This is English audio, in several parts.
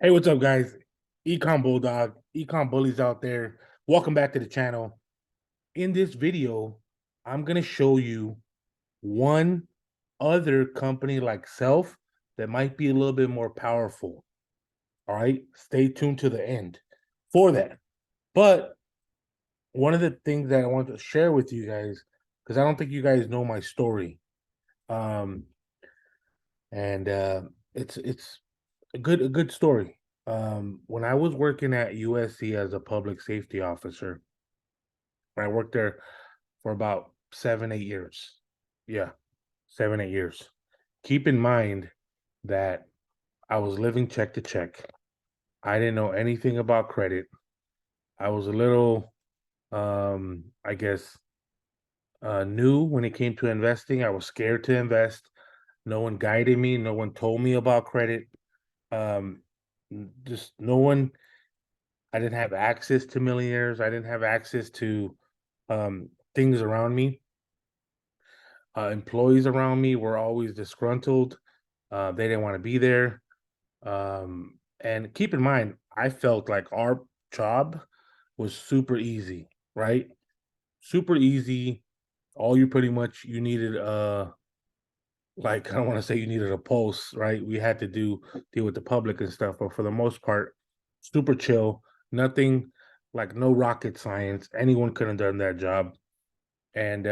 Hey, what's up, guys? Econ Bulldog, Econ Bullies out there. Welcome back to the channel. In this video, I'm going to show you one other company like Self that might be a little bit more powerful. All right, stay tuned to the end for that. But one of the things that I want to share with you guys, because I don't think you guys know my story, um, and it's a good story. When I was working at USC as a public safety officer, I worked there for about 7, 8 years. Yeah, 7, 8 years. Keep in mind that I was living check to check. I didn't know anything about credit. I was a little, I guess, new when it came to investing. I was scared to invest. No one guided me. No one told me about credit. Um, just no one. I didn't have access to millionaires. I didn't have access to things around me. Employees around me were always disgruntled. They didn't want to be there. And keep in mind, I felt like our job was super easy, right? Super easy. All you pretty much you needed like I don't want to say you needed a pulse, right? We had to deal with the public and stuff, but for the most part, super chill. Nothing like no rocket science. Anyone could have done that job. And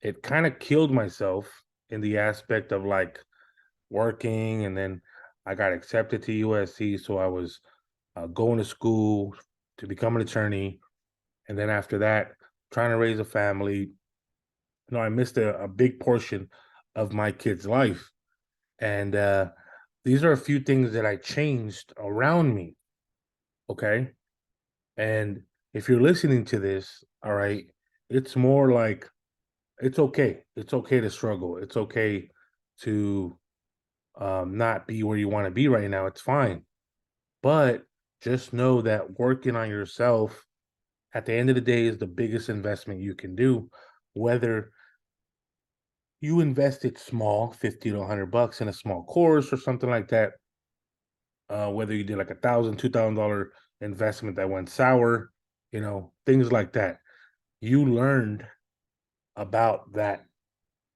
it kind of killed myself in the aspect of like working, and then I got accepted to USC, so I was going to school to become an attorney, and then after that, trying to raise a family. I missed a big portion of my kid's life, and these are a few things that I changed around me. Okay, and if you're listening to this, all right, it's more like it's okay. It's okay to struggle. It's okay to not be where you want to be right now. It's fine. But just know that working on yourself at the end of the day is the biggest investment you can do. Whether you invested small, 50 to 100 bucks in a small course or something like that, whether you did like $1,000, $2,000 investment that went sour, things like that. You learned about that,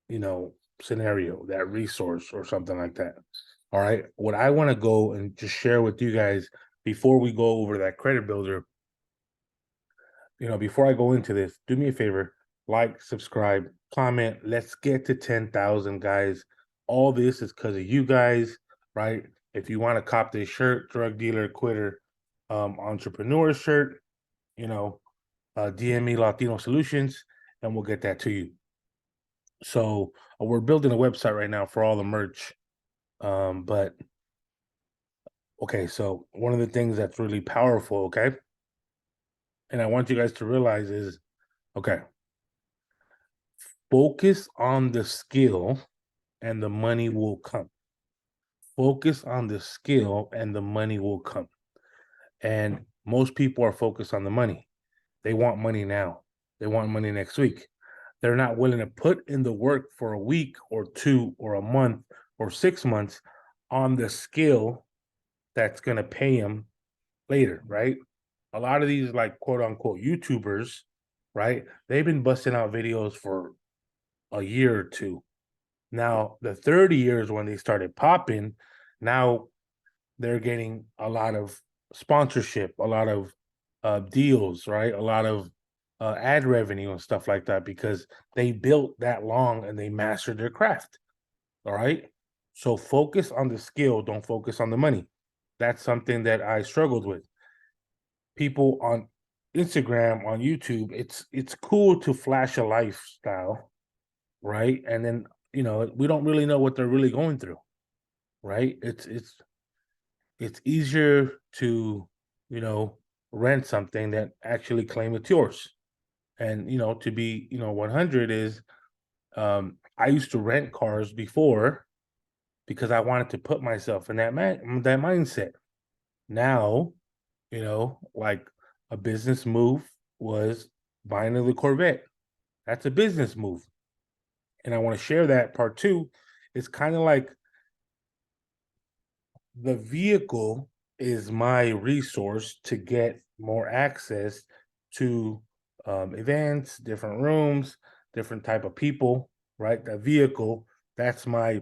you know, scenario, that resource or something like that. All right. What I want to go and just share with you guys before we go over that credit builder, before I go into this, do me a favor, like, subscribe, comment. Let's get to 10,000, guys. All this is because of you guys, right? If you want to cop this shirt, drug dealer, quitter, entrepreneur shirt, you know, DM me Lawtino Solutions, and we'll get that to you. So we're building a website right now for all the merch. But okay, so one of the things that's really powerful, okay, and I want you guys to realize is, okay, focus on the skill and the money will come. Focus on the skill and the money will come. And most people are focused on the money. They want money now. They want money next week. They're not willing to put in the work for a week or two or a month or 6 months on the skill that's going to pay them later, right? A lot of these like quote unquote YouTubers, right? They've been busting out videos for a year or two. Now, the 30 years when they started popping, now they're getting a lot of sponsorship, a lot of deals, right? A lot of ad revenue and stuff like that because they built that long and they mastered their craft. All right. So focus on the skill, don't focus on the money. That's something that I struggled with. People on Instagram, on YouTube, it's cool to flash a lifestyle, right? And then, we don't really know what they're really going through, right? It's easier to, you know, rent something than actually claim it's yours. And, to be, 100 is I used to rent cars before because I wanted to put myself in that mindset. Now, like a business move was buying the Corvette. That's a business move. And I want to share that part two. It's kind of like the vehicle. is my resource to get more access to events, different rooms, different type of people, right? The vehicle, that's my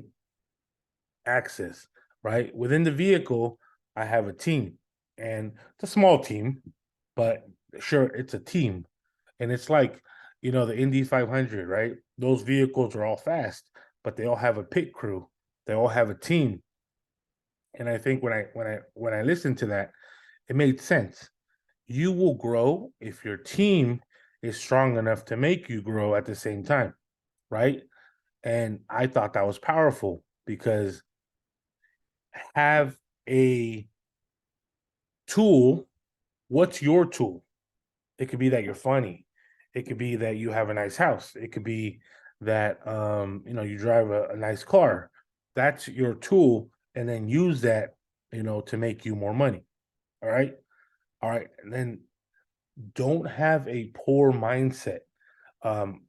access, right? Within the vehicle, I have a team, and it's a small team, but sure, it's a team. And it's like, the Indy 500, right? Those vehicles are all fast, but they all have a pit crew. They all have a team. And I think when I listened to that, it made sense. You will grow if your team is strong enough to make you grow at the same time, right? And I thought that was powerful because have a tool. What's your tool? It could be that you're funny. It could be that you have a nice house. It could be that you drive a nice car. That's your tool, and then use that, to make you more money. All right. All right. And then don't have a poor mindset.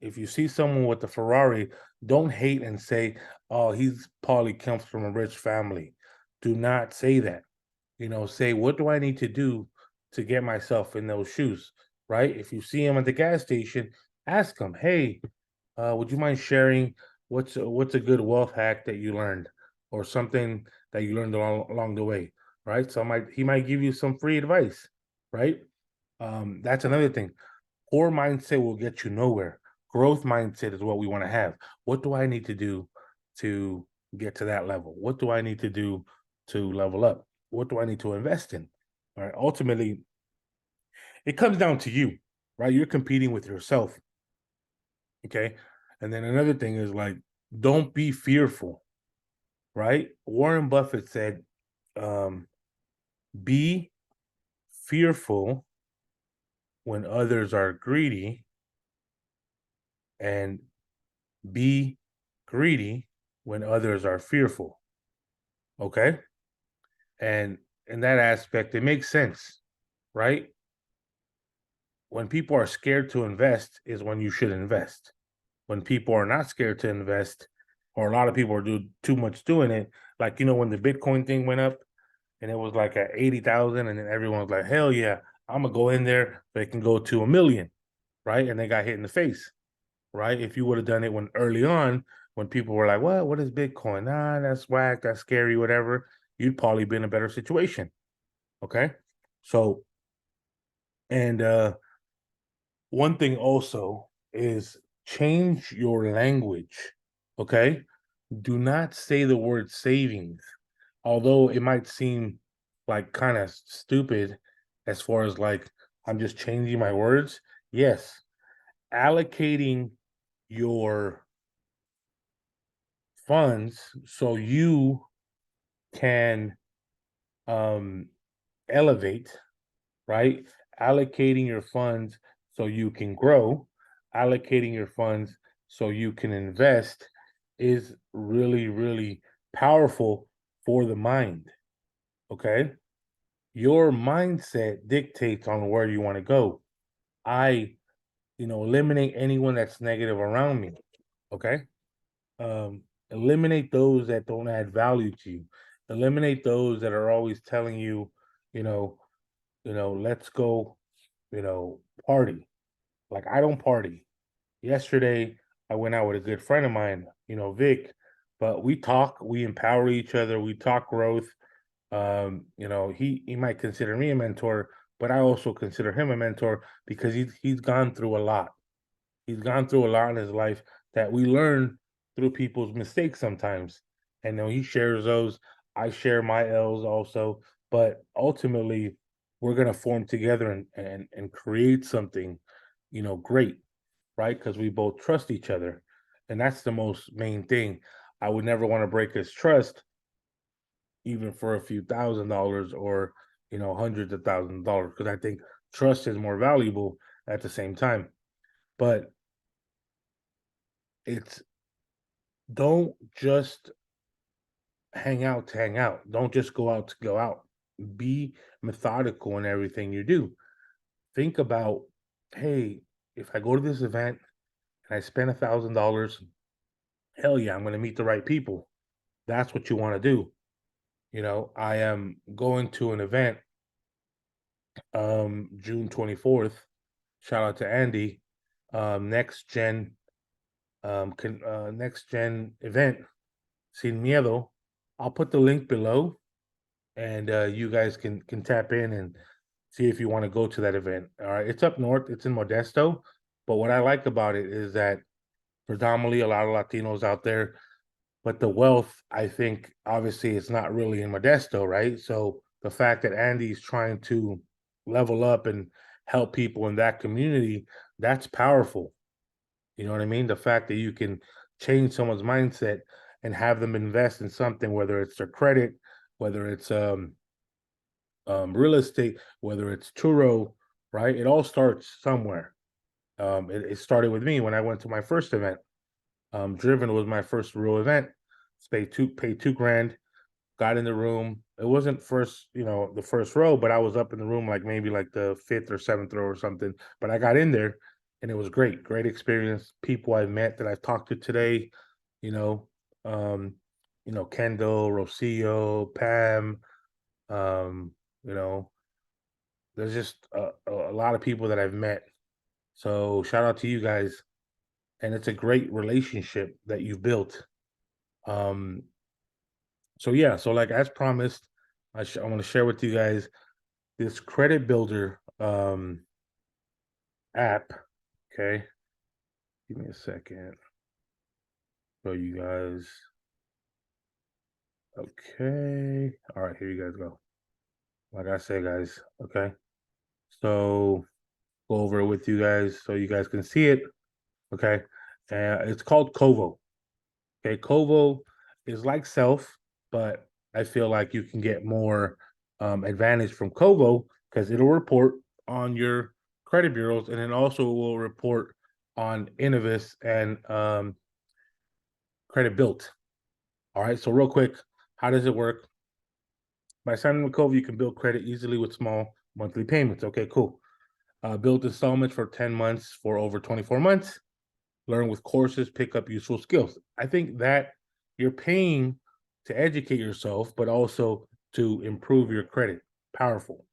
If you see someone with a Ferrari, don't hate and say, "Oh, he's probably comes from a rich family." Do not say that. Say, "What do I need to do to get myself in those shoes?" Right? If you see him at the gas station, ask him, "Hey, would you mind sharing what's a good wealth hack that you learned, or something that you learned along the way?" Right? So he might give you some free advice, right? That's another thing. Poor mindset will get you nowhere. Growth mindset is what we want to have. What do I need to do to get to that level? What do I need to do to level up? What do I need to invest in? All right. Ultimately, it comes down to you, right? You're competing with yourself. Okay. And then another thing is like, don't be fearful, right? Warren Buffett said, um, be fearful when others are greedy, and be greedy when others are fearful. Okay. And in that aspect, it makes sense, right? When people are scared to invest is when you should invest. When people are not scared to invest, or a lot of people are too much doing it, like when the Bitcoin thing went up and it was like at 80,000, and then everyone was like, hell yeah, I'm gonna go in there, they can go to 1 million, right? And they got hit in the face, right? If you would have done it when early on, when people were like, what is Bitcoin? Nah, that's whack, that's scary, whatever, you'd probably be in a better situation. Okay. So, and one thing also is change your language. Okay. Do not say the word savings, although it might seem like kind of stupid as far as like I'm just changing my words. Yes, allocating your funds so you can um elevate, right? Allocating your funds so you can grow, allocating your funds so you can invest is really, really powerful for the mind. Okay. Your mindset dictates on where you want to go. I, eliminate anyone that's negative around me. Okay. Eliminate those that don't add value to you. Eliminate those that are always telling you, you know, let's go, party. Like I don't party. Yesterday, I went out with a good friend of mine, Vic, but we talk, we empower each other, we talk growth. He might consider me a mentor, but I also consider him a mentor because he's gone through a lot. He's gone through a lot in his life that we learn through people's mistakes sometimes. And he shares those. I share my L's also. But ultimately, we're gonna form together and create something, great, right? Because we both trust each other. And that's the most main thing. I would never want to break his trust, even for a few $1,000 or hundreds of thousands of dollars, because I think trust is more valuable at the same time. But it's don't just hang out to hang out. Don't just go out to go out. Be methodical in everything you do. Think about, hey, if I go to this event and I spend $1,000, hell yeah, I'm going to meet the right people. That's what you want to do. I am going to an event June 24th. Shout out to Andy. Next gen next gen event, Sin Miedo. I'll put the link below, and you guys can tap in and see if you want to go to that event. All right, it's up north, it's in Modesto, but what I like about it is that predominantly a lot of Latinos out there, but the wealth, I think, obviously, it's not really in Modesto, right? So the fact that Andy's trying to level up and help people in that community, that's powerful. You know what I mean? The fact that you can change someone's mindset and have them invest in something, whether it's their credit, whether it's real estate, whether it's Turo, right? It all starts somewhere. It started with me when I went to my first event. Driven was my first real event. Paid 2 grand, got in the room. It wasn't the first row, but I was up in the room like maybe like the fifth or seventh row or something. But I got in there and it was great. Great experience. People I met that I've talked to today, you know, um, Kendall, Rocio, Pam, um, you know, there's just a lot of people that I've met. So shout out to you guys. And it's a great relationship that you've built. Um, so yeah, so like as promised, I want to share with you guys this credit builder app. Okay, give me a second. Show you guys. Okay, all right, here you guys go. Like I say, guys. Okay, so go over it with you guys so you guys can see it. Okay, it's called Kovo. Okay, Kovo is like Self, but I feel like you can get more advantage from Kovo because it'll report on your credit bureaus and then also will report on Innovis and Credit Built. All right, so real quick, how does it work? By signing with Kovo, you can build credit easily with small monthly payments. Okay, cool. Build installments for 10 months for over 24 months. Learn with courses, pick up useful skills. I think that you're paying to educate yourself, but also to improve your credit. Powerful.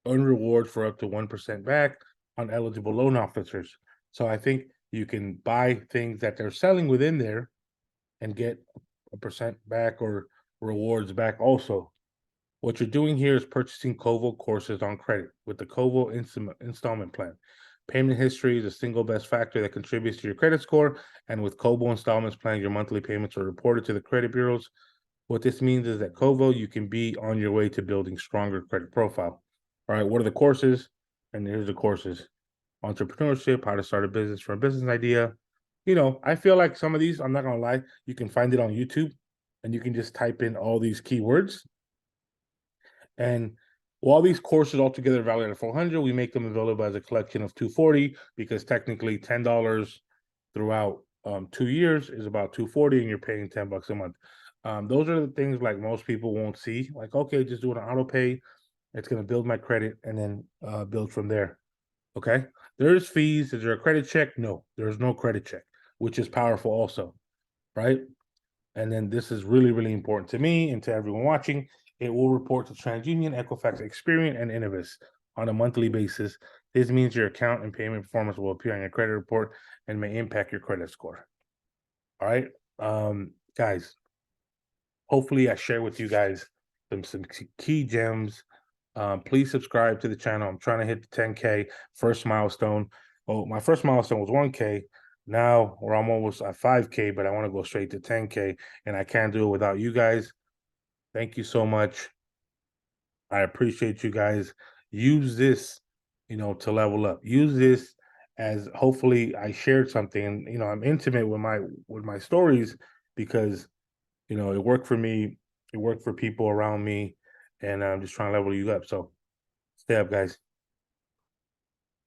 Earn rewards for up to 1% back on eligible loan officers. So I think you can buy things that they're selling within there and get a percent back or rewards back also. What you're doing here is purchasing Kovo courses on credit with the Kovo installment plan. Payment history is the single best factor that contributes to your credit score, and with Kovo installments plan, your monthly payments are reported to the credit bureaus. What this means is that Kovo, you can be on your way to building stronger credit profile. All right, what are the courses? And here's the courses: entrepreneurship, how to start a business from a business idea. I feel like some of these, I'm not gonna lie, you can find it on YouTube, and you can just type in all these keywords and while these courses altogether valued at 400, we make them available as a collection of 240 because technically $10 throughout 2 years is about 240, and you're paying $10 a month. Those are the things like most people won't see. Like, okay, just do an auto pay. It's going to build my credit and then build from there. Okay. There's fees. Is there a credit check? No, there's no credit check, which is powerful also, right? And then this is really, really important to me and to everyone watching. It will report to TransUnion, Equifax, Experian, and Innovis on a monthly basis. This means your account and payment performance will appear on your credit report and may impact your credit score. All right. Guys, hopefully I share with you guys some key gems. Please subscribe to the channel. I'm trying to hit the 10K first milestone. Well, my first milestone was 1K. Now we're almost at 5K, but I want to go straight to 10K, and I can't do it without you guys. Thank you so much. I appreciate you guys. Use this, to level up. Use this as hopefully I shared something. And, I'm intimate with my stories because it worked for me. It worked for people around me, and I'm just trying to level you up. So stay up, guys.